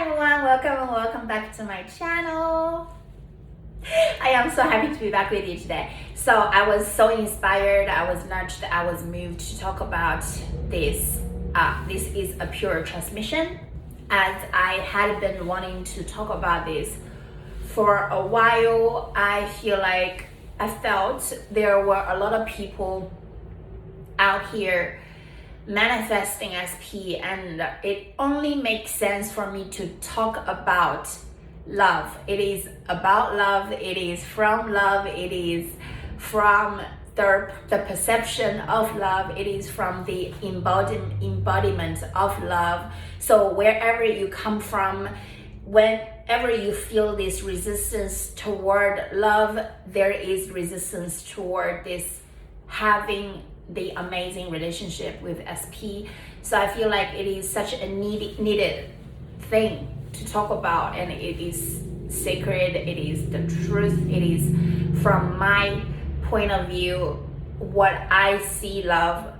everyone, welcome and welcome back to my channel. I am so happy to be back with you today. So I was so inspired, I was nudged, I was moved to talk about this. This is a pure transmission, as I had been wanting to talk about this for a while. I felt there were a lot of people out here manifesting SP, and it only makes sense for me to talk about love. It is about love, it is from love, it is from the perception of love, it is from the embodiment of love. So wherever you come from, whenever you feel this resistance toward love, there is resistance toward this having the amazing relationship with SP. So I feel like it is such a needed thing to talk about, and it is sacred, it is the truth, it is from my point of view what I see love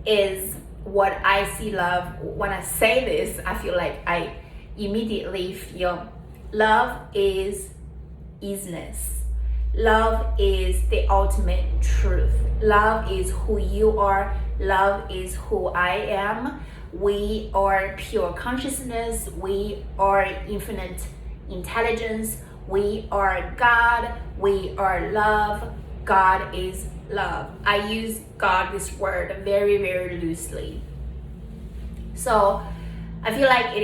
is. What I see love, when I say this, I feel like I immediately feel love is easiness. Love is the ultimate truth. Love is who you are. Love is who I am. We are pure consciousness. We are infinite intelligence. We are God. We are love. God is love. I use God, this word, very, very loosely. So I feel like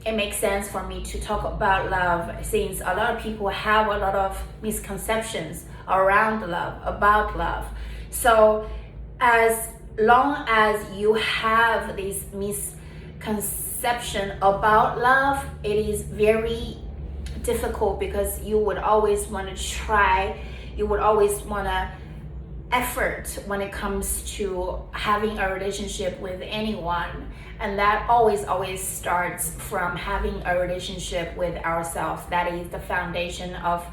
it makes sense for me to talk about love, since a lot of people have a lot of misconceptions around love, about love. So as long as you have this misconception about love, it is very difficult, because you would always want to try, you would always want to effort when it comes to having a relationship with anyone. And that always starts from having a relationship with ourselves. That is the foundation of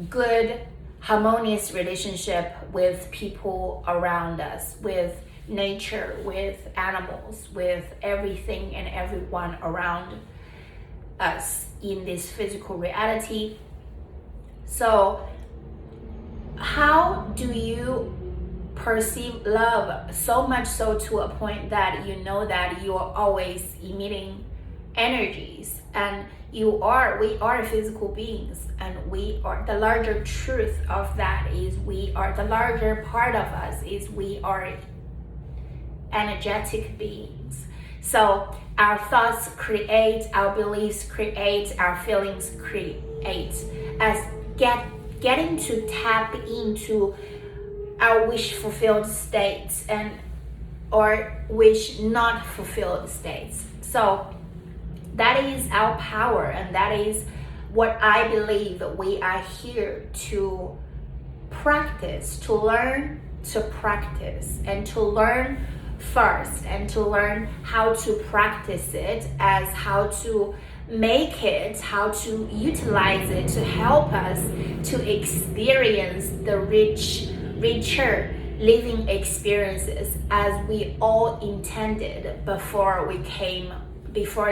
good, harmonious relationship with people around us, with nature, with animals, with everything and everyone around us in this physical reality. So how do you perceive love? So much so to a point that you know that you are always emitting energies, and we are physical beings, and we are the larger truth of that is the larger part of us is we are energetic beings. So our thoughts create, our beliefs create, our feelings create. As getting to tap into our wish fulfilled states or wish not fulfilled states. So that is our power, and that is what I believe we are here to practice, to learn to practice, and to learn first, and to learn how to practice it, as how to make it, how to utilize it to help us to experience the richer living experiences as we all intended before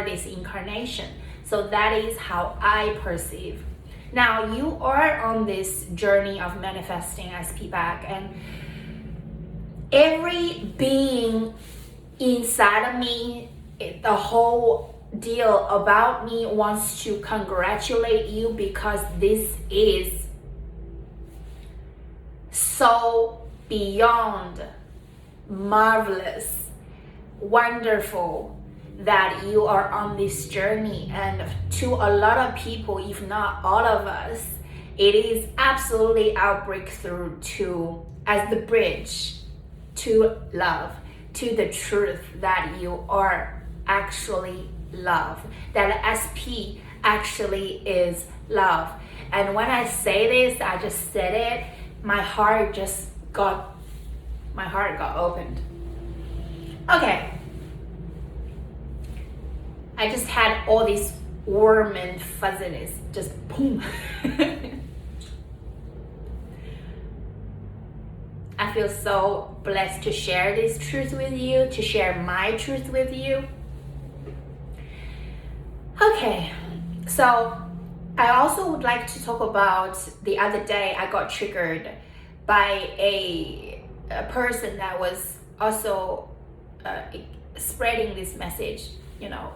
this incarnation. So that is how I perceive. Now you are on this journey of manifesting SP back, and every being inside of me, the whole deal about me wants to congratulate you, because this is so beyond marvelous, wonderful that you are on this journey. And to a lot of people, if not all of us, it is absolutely our breakthrough as the bridge to love, to the truth that you are actually love, that SP actually is love. And when I say this, I just said it, my heart got opened. Okay, I just had all this warm and fuzziness, just boom. I feel so blessed to share this truth with you, to share my truth with you. Okay, so I also would like to talk about the other day I got triggered by a person that was also spreading this message. You know,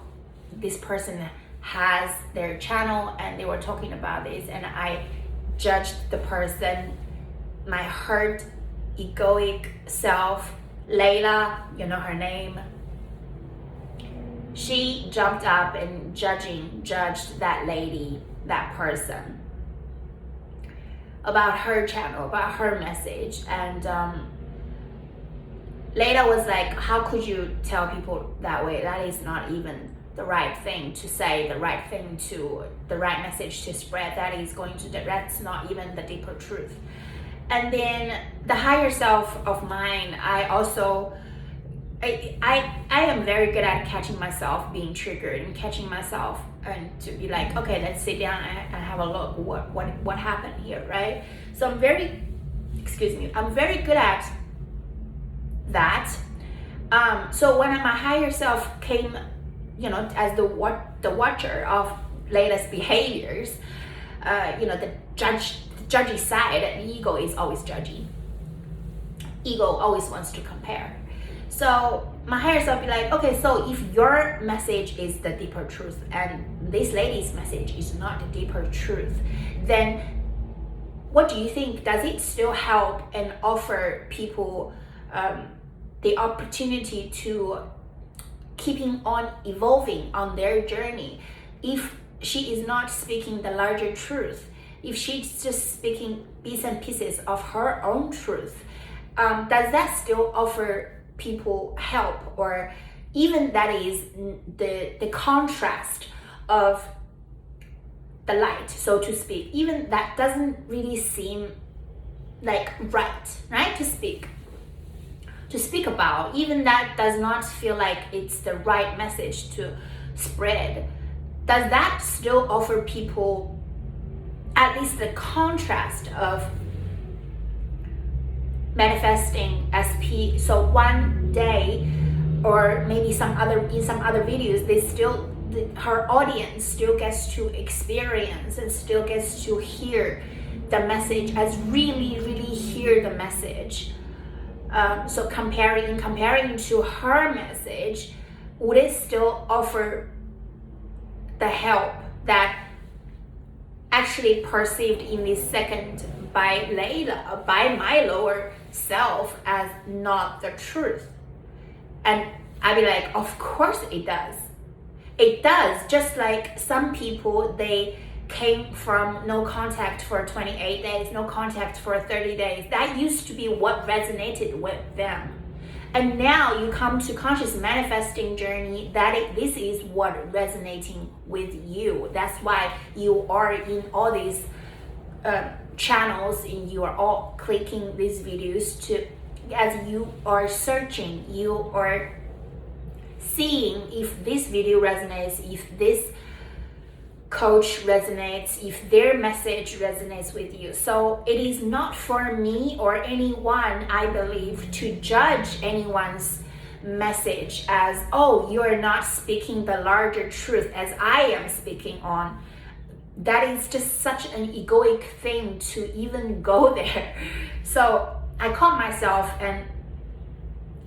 this person has their channel and they were talking about this, and I judged the person, my hurt, egoic self, Layla, you know her name. She jumped up and judged that lady, that person, about her channel, about her message. And Layla was like, how could you tell people that way? That is not even the right thing to say, the right thing to, the right message to spread. That's not even the deeper truth. And then the higher self of mine, I am very good at catching myself being triggered and catching myself and to be like, okay, let's sit down and have a look what happened here, right? So I'm very good at that. So when my higher self came, you know, as the watcher of Layla's behaviors, you know, the judgy side, and ego is always judgy. Ego always wants to compare. So my higher self be like, okay, so if your message is the deeper truth and this lady's message is not the deeper truth, then what do you think? Does it still help and offer people the opportunity to keeping on evolving on their journey if she is not speaking the larger truth, if she's just speaking bits and pieces of her own truth? Does that still offer people help? Or even that is the contrast of the light, so to speak, even that doesn't really seem like right to speak about, even that does not feel like it's the right message to spread. Does that still offer people at least the contrast of manifesting SP? So one day, or maybe in some other videos, her audience still gets to experience and still gets to hear the message, as really hear the message. So comparing to her message, would it still offer the help that actually perceived in this second by Layla, by my lower self, as not the truth? And I'd be like, of course it does. It does. Just like some people, they came from no contact for 28 days, no contact for 30 days. That used to be what resonated with them. And now you come to conscious manifesting journey, this is what resonating with you. That's why you are in all these channels, and you are all clicking these videos to, as you are searching, you are seeing if this video resonates, if this coach resonates, if their message resonates with you. So it is not for me or anyone, I believe, to judge anyone's message as, oh, you are not speaking the larger truth as I am speaking on. That is just such an egoic thing to even go there. So I caught myself and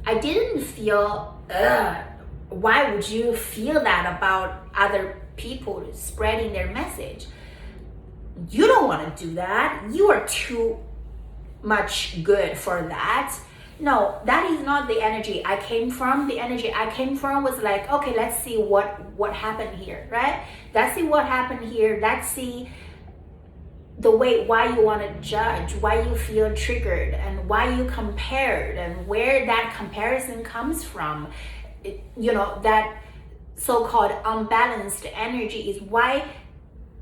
I didn't feel, why would you feel that about other people spreading their message? You don't want to do that. You are too much good for that. No, that is not the energy I came from. The energy I came from was like, okay, let's see what happened here, right? Let's see what happened here. Let's see the way why you want to judge, why you feel triggered, and why you compared, and where that comparison comes from. You know, that so-called unbalanced energy is why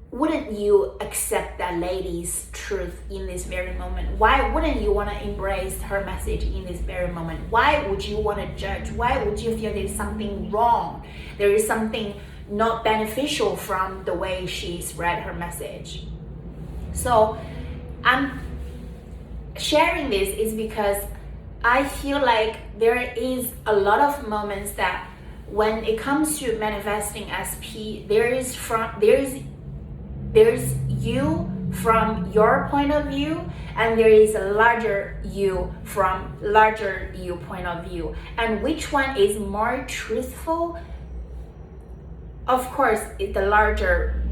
wouldn't you accept that lady's truth in this very moment? Why wouldn't you want to embrace her message in this very moment? Why would you want to judge? Why would you feel there's something wrong? There is something not beneficial from the way she spread her message. So I'm sharing this is because I feel like there is a lot of moments that when it comes to manifesting SP, there's you from your point of view, and there is a larger you from larger you point of view. And which one is more truthful? Of course, the larger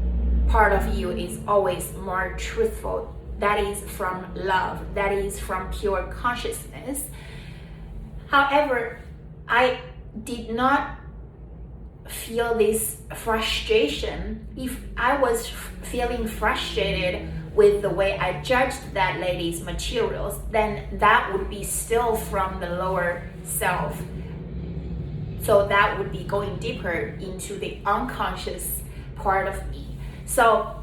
part of you is always more truthful. That is from love. That is from pure consciousness. However, I did not feel this frustration. If I was feeling frustrated with the way I judged that lady's materials, then that would be still from the lower self. So that would be going deeper into the unconscious part of me. So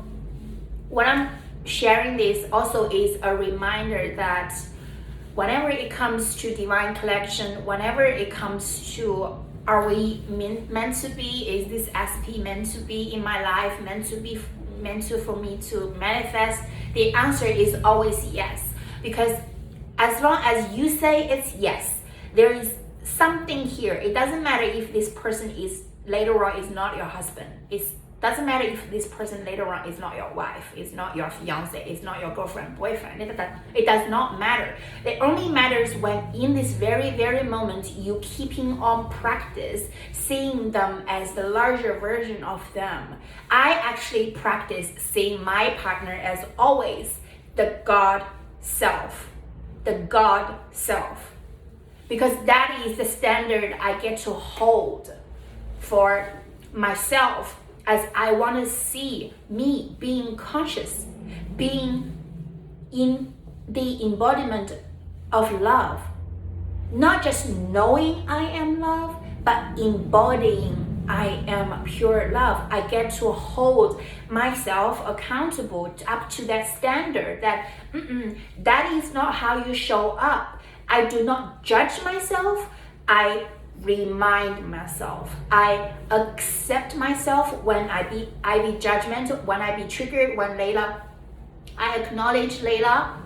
what I'm sharing this also is a reminder that whenever it comes to divine collection, whenever it comes to are we meant to be, is this SP meant to be in my life, meant to for me to manifest, the answer is always yes. Because as long as you say it's yes, there is something here. It doesn't matter if this person is later on is not your husband. It doesn't matter if this person later on is not your wife, is not your fiance, is not your girlfriend, boyfriend. It does not matter. It only matters when in this very, very moment you keeping on practice seeing them as the larger version of them. I actually practice seeing my partner as always the God self. The God self. Because that is the standard I get to hold for myself, as I want to see me being conscious, being in the embodiment of love. Not just knowing I am love, but embodying I am pure love. I get to hold myself accountable up to that standard that that is not how you show up. I do not judge myself. I remind myself. I accept myself when I be judgmental, when I be triggered, when Layla, I acknowledge Layla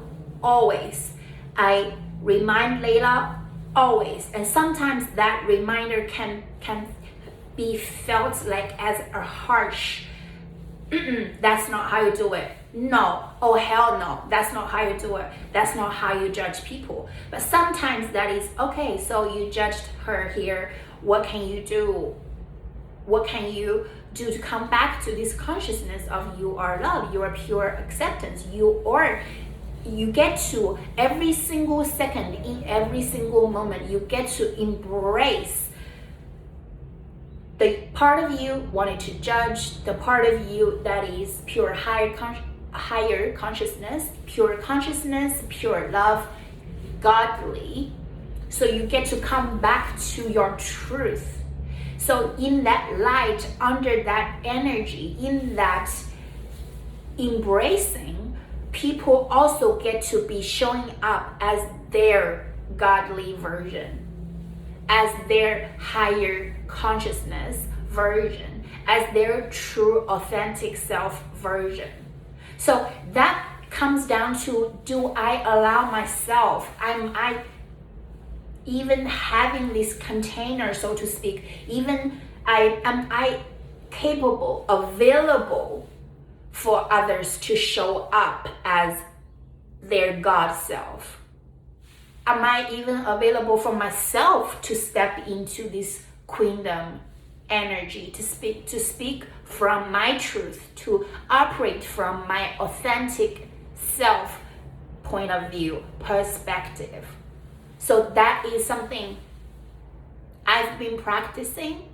always. I remind Layla always. And sometimes that reminder can be felt like as a harsh, that's not how you do it. No, oh hell no, that's not how you do it. That's not how you judge people. But sometimes that is okay. So you judged her here. What can you do? What can you do to come back to this consciousness of you are love, you are pure acceptance, you get to every single second, in every single moment, you get to embrace the part of you wanting to judge, the part of you that is pure higher consciousness, pure love, godly. So you get to come back to your truth. So in that light, under that energy, in that embracing, people also get to be showing up as their godly version, as their higher consciousness version, as their true authentic self version. So that comes down to, do I allow myself, am I even having this container, so to speak, am I capable, available for others to show up as their God self? Am I even available for myself to step into this queendom energy, to speak from my truth, to operate from my authentic self point of view, perspective? So that is something I've been practicing,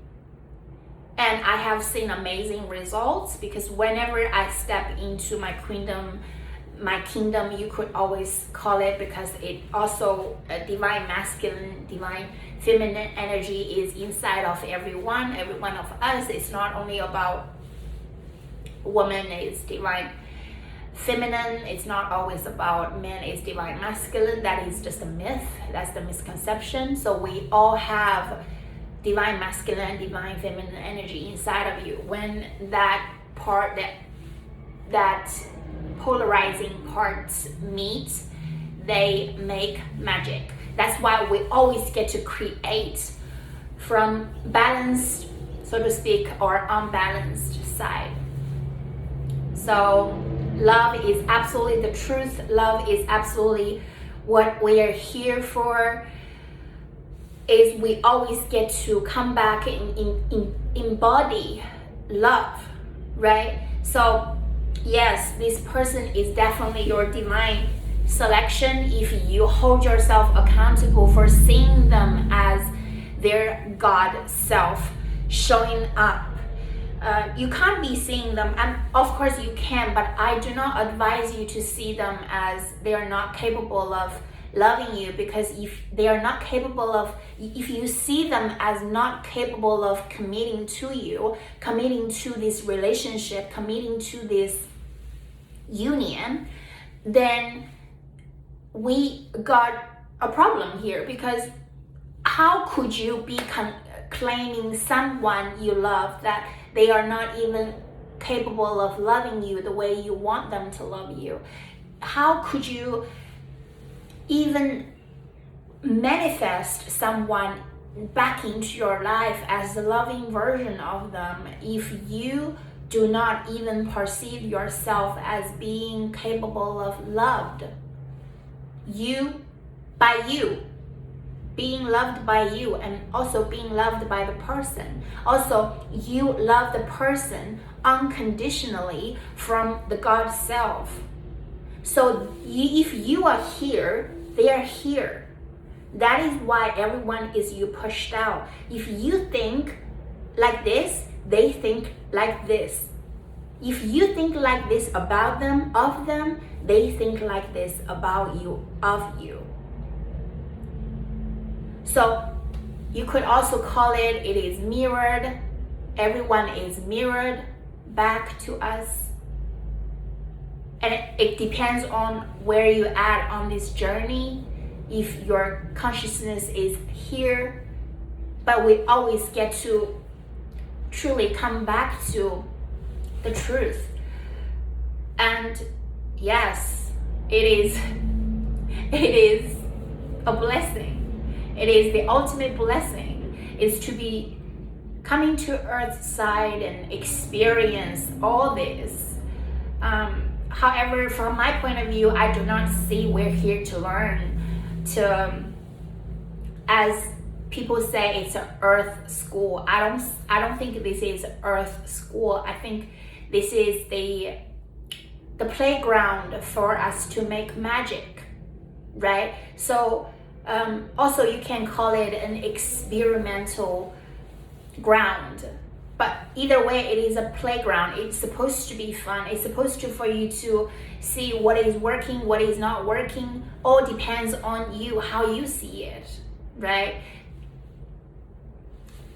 and I have seen amazing results, because whenever I step into my kingdom, you could always call it, because it also divine masculine, divine feminine energy is inside of every one of us. It's not only about woman, it's divine feminine. It's not always about men, it's divine masculine. That is just a myth. That's the misconception. So we all have divine masculine, divine feminine energy inside of you. When that part, that polarizing parts meet, they make magic. That's why we always get to create from balanced, so to speak, or unbalanced side. So love is absolutely the truth. Love is absolutely what we are here for. Is we always get to come back and embody love, right? So yes, this person is definitely your divine selection if you hold yourself accountable for seeing them as their God self showing up. You can't be seeing them, and of course you can, but I do not advise you to see them as they are not capable of loving you, because if they are not capable of, if you see them as not capable of committing to you, committing to this relationship, committing to this union, then we got a problem here. Because how could you be claiming someone you love that they are not even capable of loving you the way you want them to love you? How could you even manifest someone back into your life as the loving version of them if you do not even perceive yourself as being capable of loved? Being loved by you, and also being loved by the person. Also, you love the person unconditionally from the God self. So if you are here, they are here. That is why everyone is you pushed out. If you think like this, they think like this. If you think like this about them, of them, they think like this about you, of you. So you could also call it is mirrored. Everyone is mirrored back to us. And it depends on where you at on this journey, if your consciousness is here. But we always get to truly come back to the truth. And yes, it is a blessing. It is the ultimate blessing, is to be coming to Earth's side and experience all this. However, from my point of view, I do not see we're here to learn, as people say, it's an Earth school. I don't think this is Earth school. I think this is the playground for us to make magic, right? So also you can call it an experimental ground. But either way, it is a playground. It's supposed to be fun. It's supposed to for you to see what is working, what is not working. All depends on you, how you see it, right?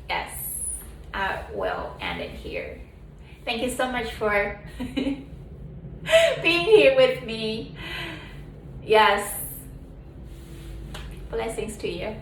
Yes, I will end it here. Thank you so much for being here with me. Yes, blessings to you.